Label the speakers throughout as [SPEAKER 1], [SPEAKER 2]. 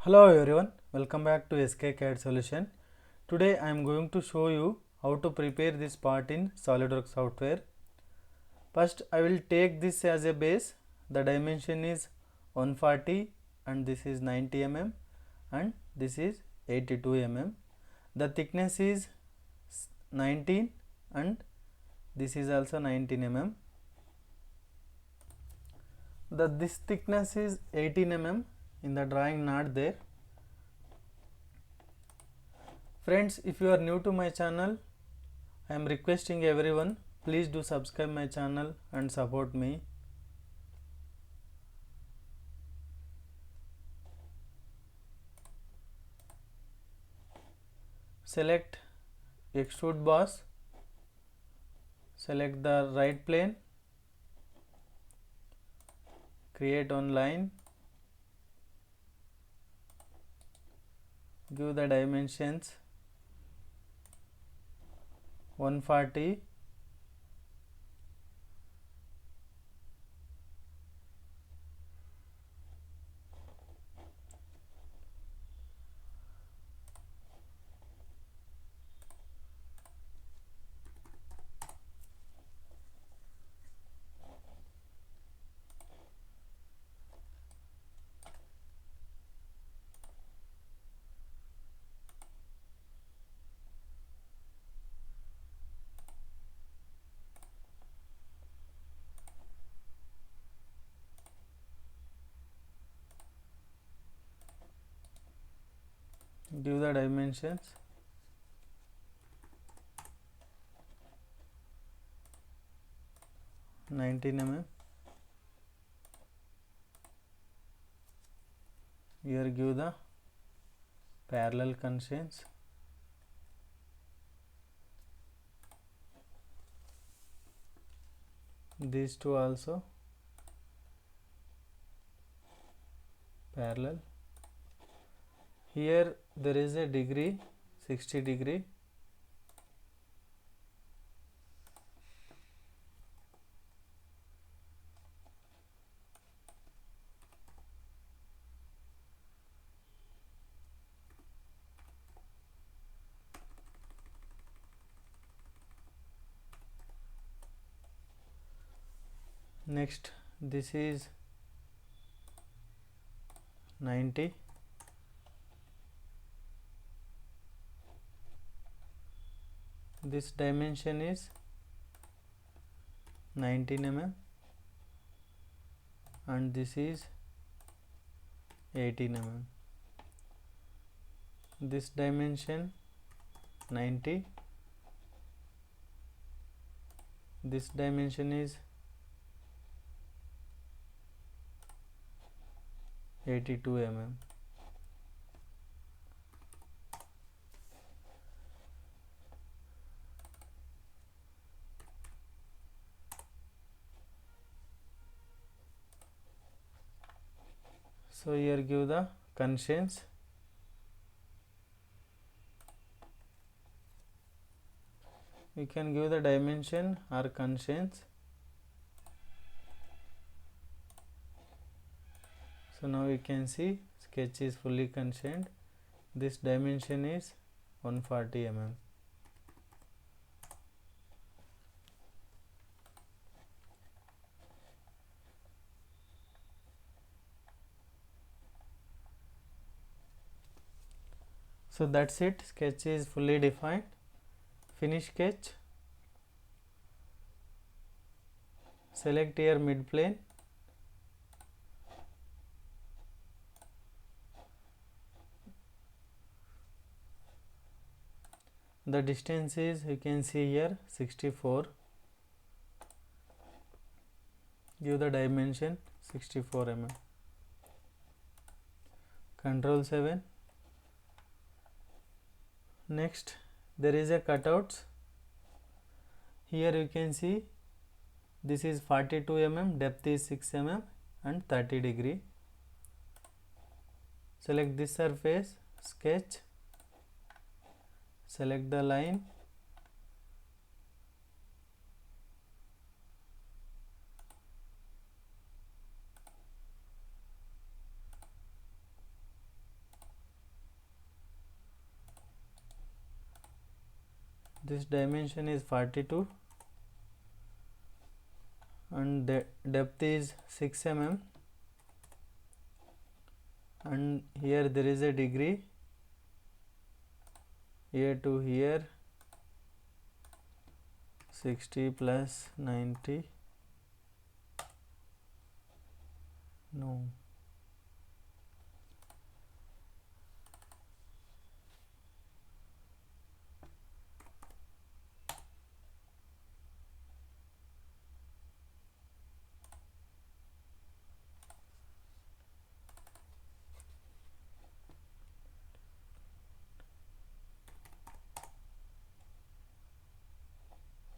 [SPEAKER 1] Hello everyone, welcome back to SK CAD Solution. Today I am going to show you how to prepare this part in SolidWorks software. First I will take this as a base. The dimension is 140 and this is 90 mm and this is 82 mm. The thickness is 19 and this is also 19 mm. This thickness is 18 mm. In the drawing not there. Friends, if you are new to my channel, I am requesting everyone, please do subscribe my channel and support me. Select extrude boss, select the right plane, create one line, give the dimensions 140, give the dimensions 19 mm. Here give the parallel constraints. These two also parallel. Here there is a degree 60 degree. Next this is 90. This dimension is 19 mm and this is 18 mm. This dimension 90, this dimension is 82 mm. So here give the constraints. You can give the dimension or constraints. So now you can see sketch is fully constrained. This dimension is 140 mm. So that's it, sketch is fully defined. Finish sketch. Select here mid plane. The distance is, you can see here, 64. Give the dimension 64 mm. Control 7. Next there is a cutouts. Here you can see this is 42 mm, depth is 6 mm and 30 degree. Select this surface, sketch, select the line, this dimension is 42 and depth is 6 mm, and here there is a degree here to here 60 plus 90, no,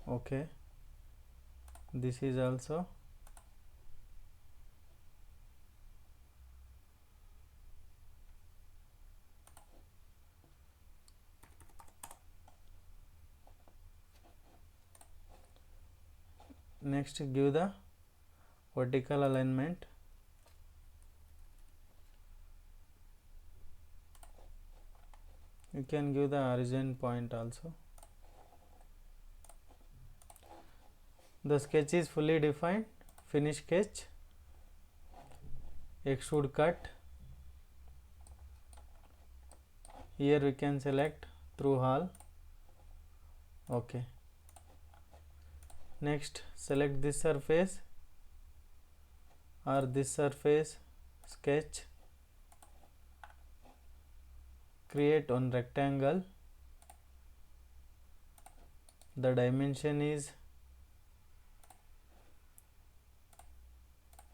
[SPEAKER 1] okay, this is also next. Give the vertical alignment. You can give the origin point also. The sketch is fully defined. Finish sketch, extrude cut. Here we can select through hole. Okay. Next, select this surface or this surface, sketch, create one rectangle. The dimension is,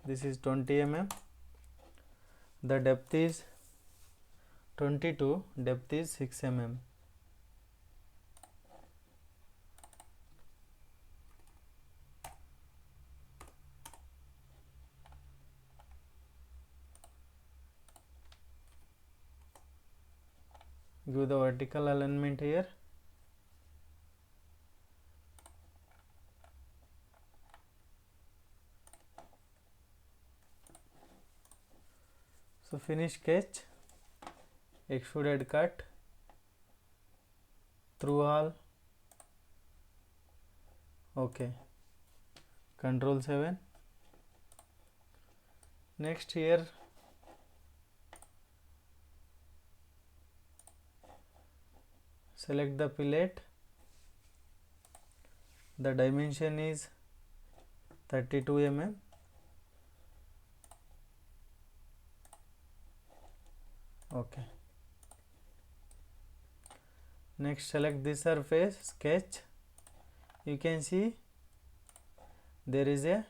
[SPEAKER 1] this is 20 mm, the depth is 22, depth is 6 mm. Give the vertical alignment here. So finish sketch, extruded cut, through hole. Okay. Control 7. Next here select the fillet. The dimension is 32 mm. Okay. Next select this surface, sketch. You can see there is a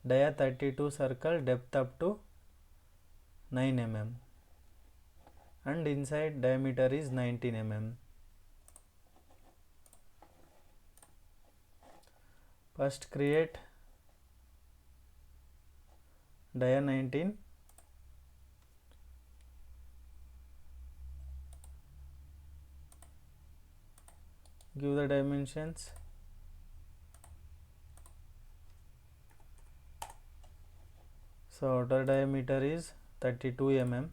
[SPEAKER 1] dia 32 circle, depth up to 9 mm and inside diameter is 19 mm. First create dia 19, give the dimensions. So outer diameter is 32 mm.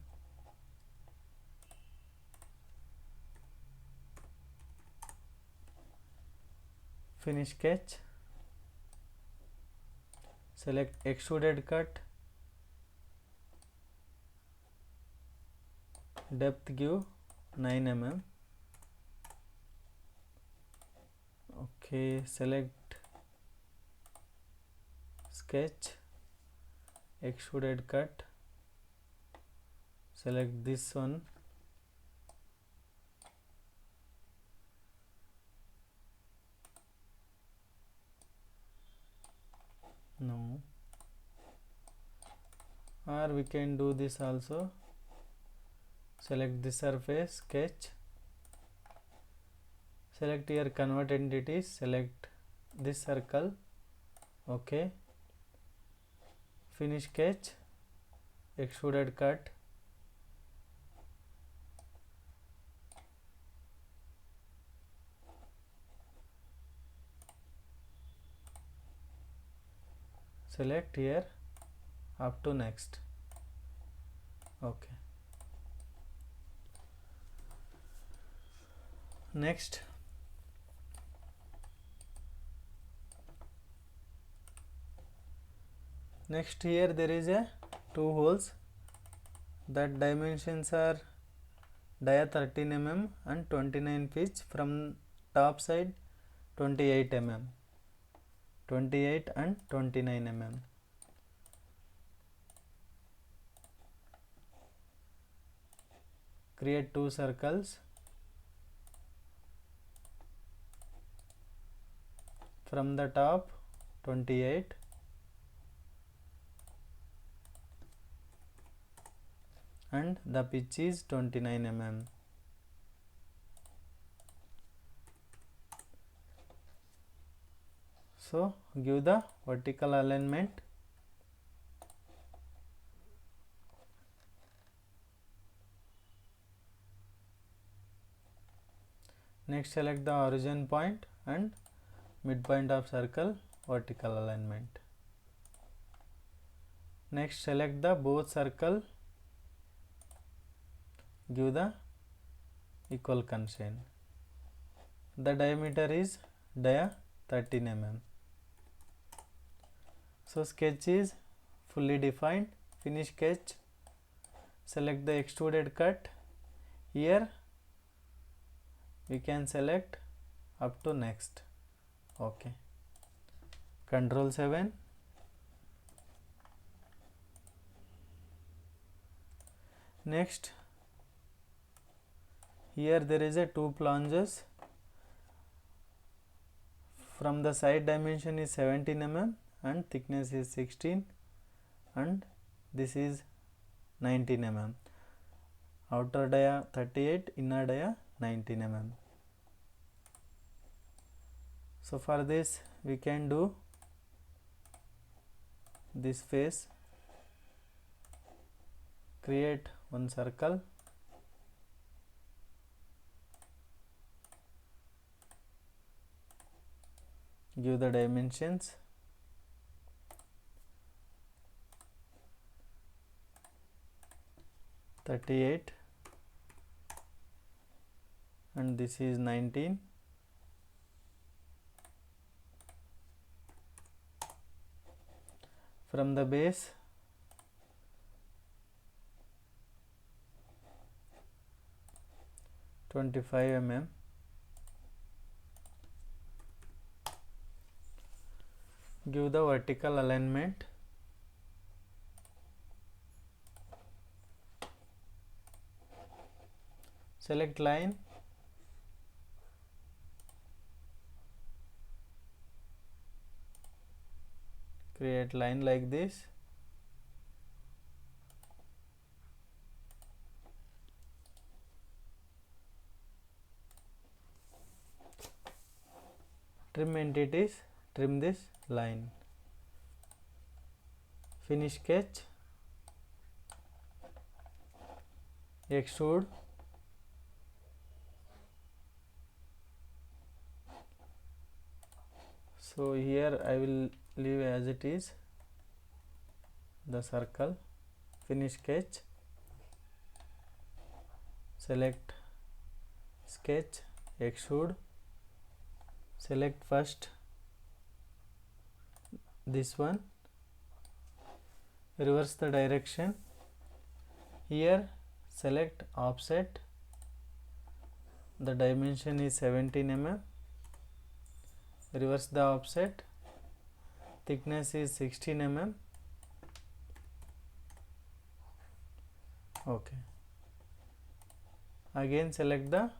[SPEAKER 1] Finish sketch. Select extruded cut. Depth give 9 mm. Okay, select sketch, extruded cut, select this one, no, or we can do this also. Select this surface, sketch, select here convert entities, select this circle. Okay, finish sketch, extruded cut, select here up to next. Okay. Next Next, here there is a 2 holes that dimensions are dia 13 mm and 29 pitch, from top side 28 mm, 28 and 29 mm. Create 2 circles from the top 28 and the pitch is 29 mm. So give the vertical alignment. Next, select the origin point and midpoint of circle, vertical alignment. Next, select the both circle, give the equal constraint. The diameter is dia 13 mm. So sketch is fully defined. Finish sketch. Select the extruded cut. Here we can select up to next. Okay. Control 7. Next, here there is a 2 flanges. From the side dimension is 17 mm and thickness is 16 and this is 19 mm. Outer dia 38, inner dia 19 mm. So for this we can do this face. Create one circle. Give the dimensions. (38) and this is 19. From the base (25 mm). Give the vertical alignment. Select line. Create line like this. Trim entities, trim this line. Finish sketch. Extrude. So here I will leave as it is the circle. Finish sketch. Select sketch, extrude. Select first this one, reverse the direction. Here select offset. The dimension is 17 mm. Reverse the offset. Thickness is 16 mm. Okay. Again select the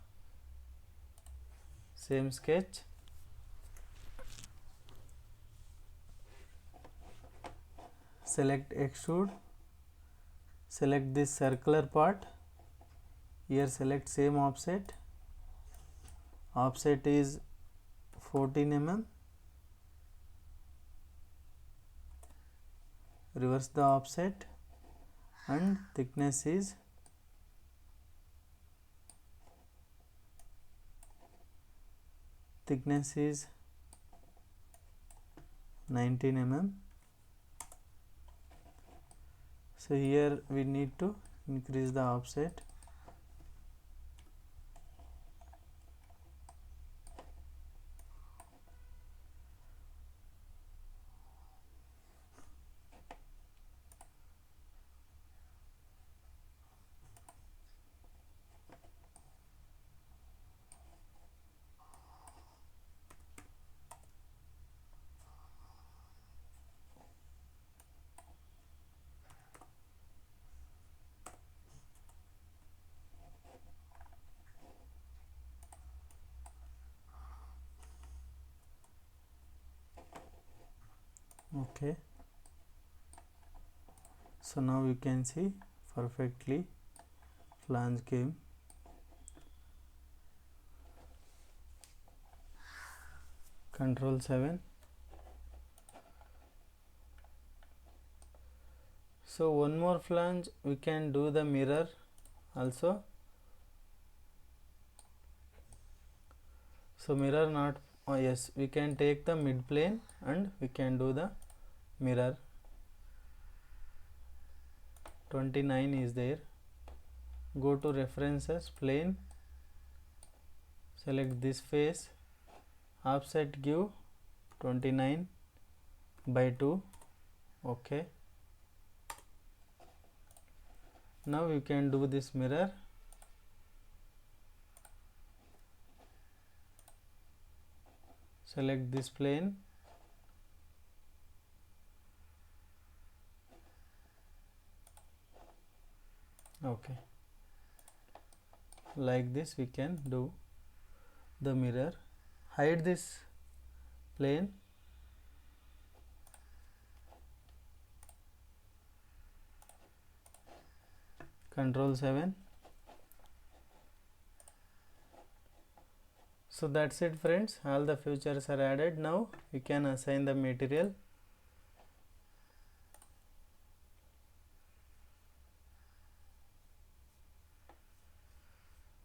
[SPEAKER 1] same sketch. Select extrude. Select this circular part. Here select same offset. Offset is 14 mm. Reverse the offset and thickness is 19 mm. So here we need to increase the offset. Okay, so now you can see perfectly flange came. Control 7. So one more flange we can do the mirror also. So mirror not, oh yes, we can take the mid plane and we can do the mirror. 29 is there. Go to references, plane, select this face, offset give 29/2. Okay, now you can do this mirror. Select this plane, okay, like this we can do the mirror. Hide this plane, Control 7. So that's it friends, all the features are added. Now we can assign the material.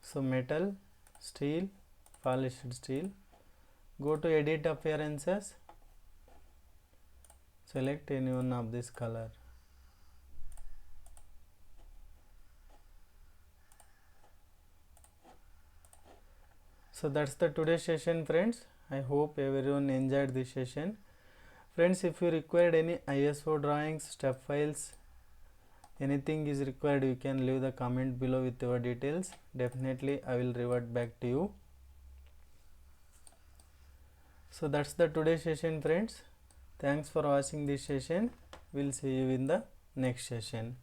[SPEAKER 1] So metal, steel, polished steel. Go to edit appearances, select any one of this color. So that's the today's session friends. I hope everyone enjoyed this session. Friends, if you required any ISO drawings, step files, anything is required, you can leave the comment below with your details. Definitely I will revert back to you. So that's the today's session friends. Thanks for watching this session. We'll see you in the next session.